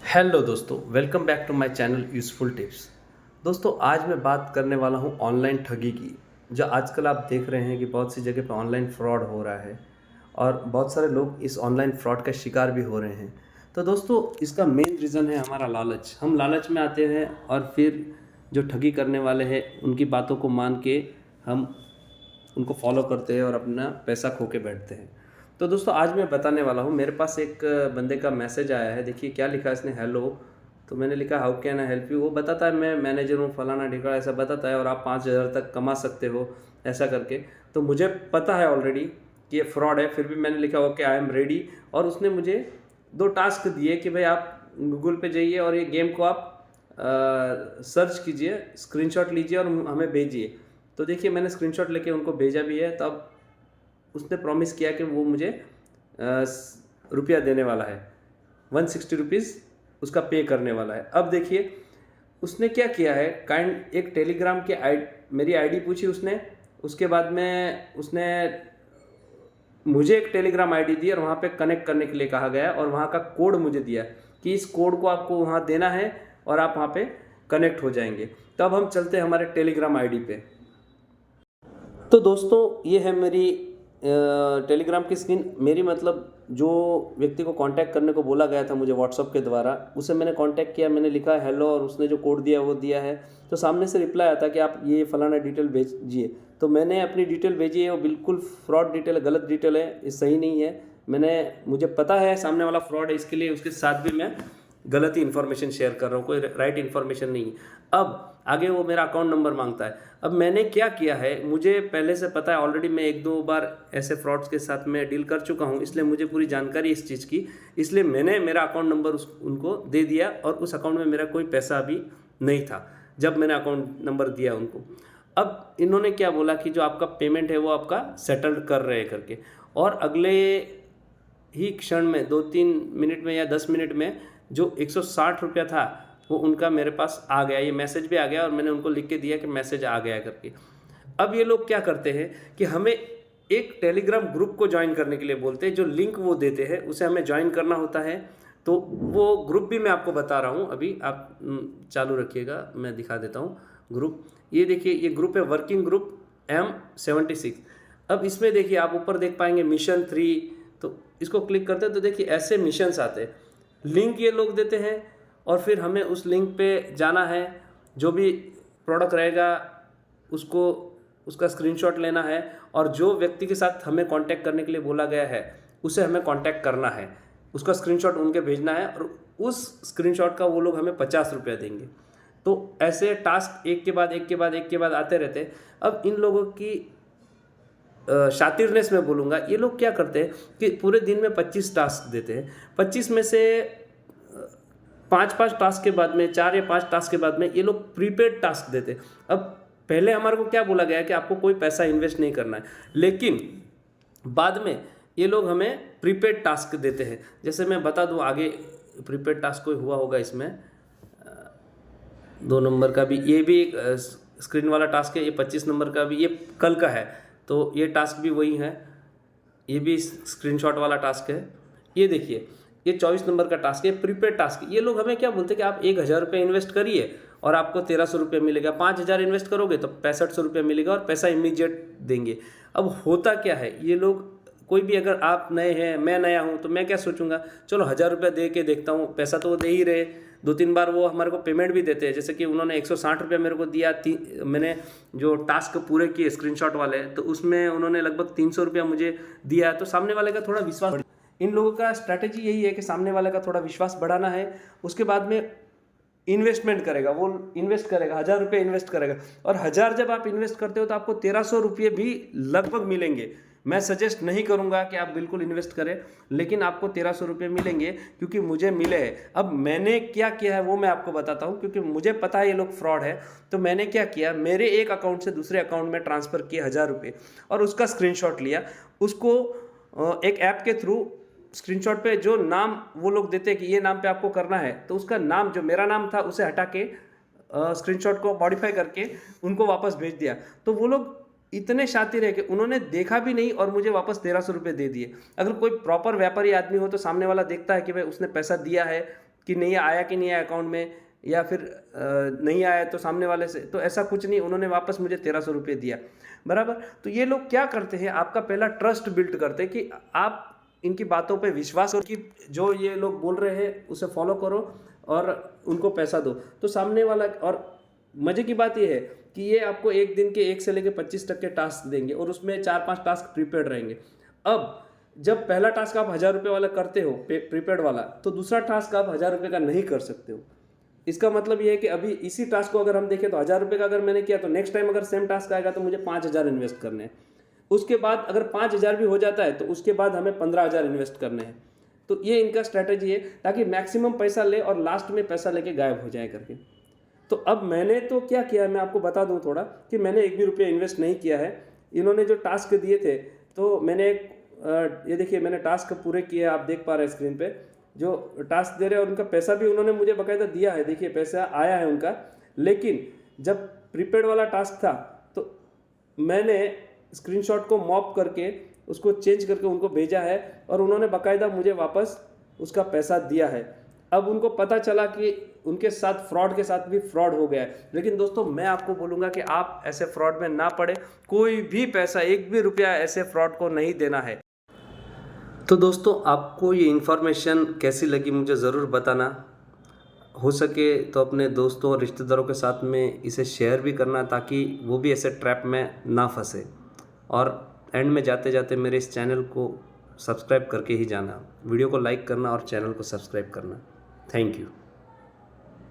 Hello दोस्तों, welcome back to my channel useful tips. दोस्तों, आज मैं बात करने वाला हूँ ऑनलाइन ठगी की। जो आजकल आप देख रहे हैं कि बहुत सी जगह पे ऑनलाइन फ्रॉड हो रहा है और बहुत सारे लोग इस ऑनलाइन फ्रॉड का शिकार भी हो रहे हैं। तो दोस्तों, इसका मेन रीज़न है हमारा लालच। हम लालच में आते हैं और फिर जो ठगी करने वाले हैं उनकी बातों को मान के हम उनको फॉलो करते हैं और अपना पैसा खो के बैठते हैं। तो दोस्तों, आज मैं बताने वाला हूँ, मेरे पास एक बंदे का मैसेज आया है। देखिए क्या लिखा है इसने, हेलो। तो मैंने लिखा how can I help you. वो बताता है मैं मैनेजर हूँ, फलाना ढिकाना ऐसा बताता है और आप 5,000 तक कमा सकते हो ऐसा करके। तो मुझे पता है ऑलरेडी कि ये फ्रॉड है, फिर भी मैंने लिखा ओके आई एम रेडी। और उसने मुझे 2 टास्क दिए कि भाई आप गूगल पे जाइए और ये गेम को आप सर्च कीजिए, स्क्रीनशॉट लीजिए और हमें भेजिए। तो देखिए मैंने स्क्रीनशॉट लेके उनको भेजा भी है। तब उसने प्रॉमिस किया कि वो मुझे रुपया देने वाला है, 160 रुपीज़ उसका पे करने वाला है। अब देखिए उसने क्या किया है, एक टेलीग्राम की मेरी आईडी पूछी उसने। उसके बाद में उसने मुझे एक टेलीग्राम आईडी दी और वहाँ पे कनेक्ट करने के लिए कहा गया और वहाँ का कोड मुझे दिया कि इस कोड को आपको वहाँ देना है और आप वहाँ पे कनेक्ट हो जाएंगे। तब हम चलते हैं हमारे टेलीग्राम आईडी पे। तो दोस्तों, ये है मेरी टेलीग्राम की स्क्रीन। मेरी मतलब जो व्यक्ति को कांटेक्ट करने को बोला गया था मुझे व्हाट्सअप के द्वारा, उसे मैंने कांटेक्ट किया, मैंने लिखा हेलो और उसने जो कोड दिया वो दिया है। तो सामने से रिप्लाई आता कि आप ये फलाना डिटेल भेजिए। तो मैंने अपनी डिटेल भेजी है, वो बिल्कुल फ्रॉड डिटेल है, गलत डिटेल है, ये सही नहीं है। मुझे पता है सामने वाला फ्रॉड है, इसके लिए उसके साथ भी मैं गलत ही इन्फॉर्मेशन शेयर कर रहा हूँ, कोई राइट इन्फॉर्मेशन नहीं। अब आगे वो मेरा अकाउंट नंबर मांगता है। अब मैंने क्या किया है, मुझे पहले से पता है ऑलरेडी, मैं 1-2 बार ऐसे फ्रॉड्स के साथ मैं डील कर चुका हूँ, इसलिए मुझे पूरी जानकारी इस चीज़ की। इसलिए मैंने मेरा अकाउंट नंबर उनको दे दिया और उस अकाउंट में मेरा कोई पैसा अभी नहीं था जब मैंने अकाउंट नंबर दिया उनको। अब इन्होंने क्या बोला कि जो आपका पेमेंट है वो आपका सेटल्ड कर रहे हैं करके, और अगले ही क्षण में 2-3 मिनट में या 10 मिनट में जो 160 रुपया था वो उनका मेरे पास आ गया। ये मैसेज भी आ गया और मैंने उनको लिख के दिया कि मैसेज आ गया करके। अब ये लोग क्या करते हैं कि हमें एक टेलीग्राम ग्रुप को ज्वाइन करने के लिए बोलते हैं। जो लिंक वो देते हैं उसे हमें ज्वाइन करना होता है। तो वो ग्रुप भी मैं आपको बता रहा हूँ, अभी आप चालू रखिएगा, मैं दिखा देता हूँ ग्रुप। ये देखिए, ये ग्रुप है वर्किंग ग्रुप M76। अब इसमें देखिए आप ऊपर देख पाएंगे मिशन 3। तो इसको क्लिक करते हैं तो देखिए ऐसे मिशंस आते हैं। लिंक ये लोग देते हैं और फिर हमें उस लिंक पे जाना है। जो भी प्रोडक्ट रहेगा उसको उसका स्क्रीनशॉट लेना है और जो व्यक्ति के साथ हमें कांटेक्ट करने के लिए बोला गया है उसे हमें कांटेक्ट करना है, उसका स्क्रीनशॉट उनके भेजना है और उस स्क्रीनशॉट का वो लोग हमें 50 रुपया देंगे। तो ऐसे टास्क एक के बाद एक के बाद एक के बाद आते रहते हैं। अब इन लोगों की शातिरनेस में बोलूँगा, ये लोग क्या करते हैं कि पूरे दिन में 25 टास्क देते हैं। 25 में से 5-5 टास्क के बाद में, 4 या 5 टास्क के बाद में ये लोग प्रीपेड टास्क देते हैं। अब पहले हमारे को क्या बोला गया है कि आपको कोई पैसा इन्वेस्ट नहीं करना है, लेकिन बाद में ये लोग हमें प्रीपेड टास्क देते हैं। जैसे मैं बता दूं आगे, प्रीपेड टास्क कोई हुआ होगा इसमें 2 नंबर का भी, ये भी एक स्क्रीन वाला टास्क है। ये 25 नंबर का भी, ये कल का है, तो ये टास्क भी वही है। ये भी स्क्रीनशॉट वाला टास्क है। ये देखिए, ये 24 नंबर का टास्क है, प्रीपेड टास्क। ये लोग हमें क्या बोलते हैं कि आप 1,000 रुपये इन्वेस्ट करिए और आपको 1,300 रुपये मिलेगा। 5,000 इन्वेस्ट करोगे तो 6500 रुपये मिलेगा और पैसा इमीडिएट देंगे। अब होता क्या है, ये लोग, कोई भी, अगर आप नए हैं, मैं नया हूँ, तो मैं क्या सोचूंगा, चलो 1,000 रुपये दे के देखता हूँ, पैसा तो वो दे ही रहे। 2-3 बार वो हमारे को पेमेंट भी देते हैं। जैसे कि उन्होंने 160 रुपये मेरे को दिया, मैंने जो टास्क पूरे किए स्क्रीनशॉट वाले, तो उसमें उन्होंने लगभग 300 रुपया मुझे दिया। तो सामने वाले का थोड़ा विश्वास, इन लोगों का स्ट्रैटेजी यही है कि सामने वाले का थोड़ा विश्वास बढ़ाना है। उसके बाद में इन्वेस्टमेंट करेगा, वो इन्वेस्ट करेगा, 1,000 रुपये इन्वेस्ट करेगा। और 1,000 जब आप इन्वेस्ट करते हो तो आपको 1,300 रुपये भी लगभग मिलेंगे। मैं सजेस्ट नहीं करूंगा कि आप बिल्कुल इन्वेस्ट करें, लेकिन आपको 1,300 रुपये मिलेंगे, क्योंकि मुझे मिले हैं। अब मैंने क्या किया है वो मैं आपको बताता हूँ, क्योंकि मुझे पता है ये लोग फ्रॉड है। तो मैंने क्या किया, मेरे एक अकाउंट से दूसरे अकाउंट में ट्रांसफ़र किए 1,000 रुपये और उसका स्क्रीनशॉट लिया। उसको एक ऐप के थ्रू स्क्रीनशॉट पे जो नाम वो लोग देते हैं कि ये नाम पे आपको करना है, तो उसका नाम, जो मेरा नाम था, उसे हटा के स्क्रीनशॉट को मॉडिफाई करके उनको वापस भेज दिया। तो वो लोग इतने शातिर है कि उन्होंने देखा भी नहीं और मुझे वापस 1,300 रुपये दे दिए। अगर कोई प्रॉपर व्यापारी आदमी हो तो सामने वाला देखता है कि भाई उसने पैसा दिया है, कि नहीं आया कि नहीं आया अकाउंट में, या फिर नहीं आया तो सामने वाले से, तो ऐसा कुछ नहीं, उन्होंने वापस मुझे 1300 रुपये दिया, बराबर। तो ये लोग क्या करते हैं, आपका पहला ट्रस्ट बिल्ड करते हैं कि आप इनकी बातों पे विश्वास करो कि जो ये लोग बोल रहे हैं उसे फॉलो करो और उनको पैसा दो। तो सामने वाला, और मज़े की बात ये है कि ये आपको एक दिन के 1 से लेकर 25 तक के टास्क देंगे और उसमें 4-5 टास्क प्रीपेड रहेंगे। अब जब पहला टास्क आप 1000 रुपये वाला करते हो प्रीपेड वाला, तो दूसरा टास्क आप 1000 रुपये का नहीं कर सकते हो। इसका मतलब ये है कि अभी इसी टास्क को अगर हम देखें तो 1000 रुपये का अगर मैंने किया तो नेक्स्ट टाइम अगर सेम टास्क आएगा तो मुझे 5000 इन्वेस्ट करने हैं। उसके बाद अगर 5000 भी हो जाता है तो उसके बाद हमें 15000 इन्वेस्ट करने हैं। तो ये इनका स्ट्रैटेजी है, ताकि मैक्सिमम पैसा ले और लास्ट में पैसा लेके गायब हो जाए करके। तो अब मैंने तो क्या किया है, मैं आपको बता दूं थोड़ा, कि मैंने एक भी रुपया इन्वेस्ट नहीं किया है। इन्होंने जो टास्क दिए थे, तो मैंने ये देखिए मैंने टास्क पूरे किए, आप देख पा रहे हैं स्क्रीन पे जो टास्क दे रहे हैं, और उनका पैसा भी उन्होंने मुझे बाकायदा दिया है। देखिए पैसा आया है उनका, लेकिन जब प्रीपेड वाला टास्क था तो मैंने स्क्रीनशॉट को मॉप करके उसको चेंज करके उनको भेजा है और उन्होंने बाकायदा मुझे वापस उसका पैसा दिया है। अब उनको पता चला कि उनके साथ फ्रॉड के साथ भी फ्रॉड हो गया है। लेकिन दोस्तों मैं आपको बोलूँगा कि आप ऐसे फ्रॉड में ना पड़े, कोई भी पैसा, एक भी रुपया ऐसे फ्रॉड को नहीं देना है। तो दोस्तों आपको ये इन्फॉर्मेशन कैसी लगी मुझे ज़रूर बताना। हो सके तो अपने दोस्तों और रिश्तेदारों के साथ में इसे शेयर भी करना, ताकि वो भी ऐसे ट्रैप में ना फंसे। और एंड में जाते जाते मेरे इस चैनल को सब्सक्राइब करके ही जाना। वीडियो को लाइक करना और चैनल को सब्सक्राइब करना। Thank you.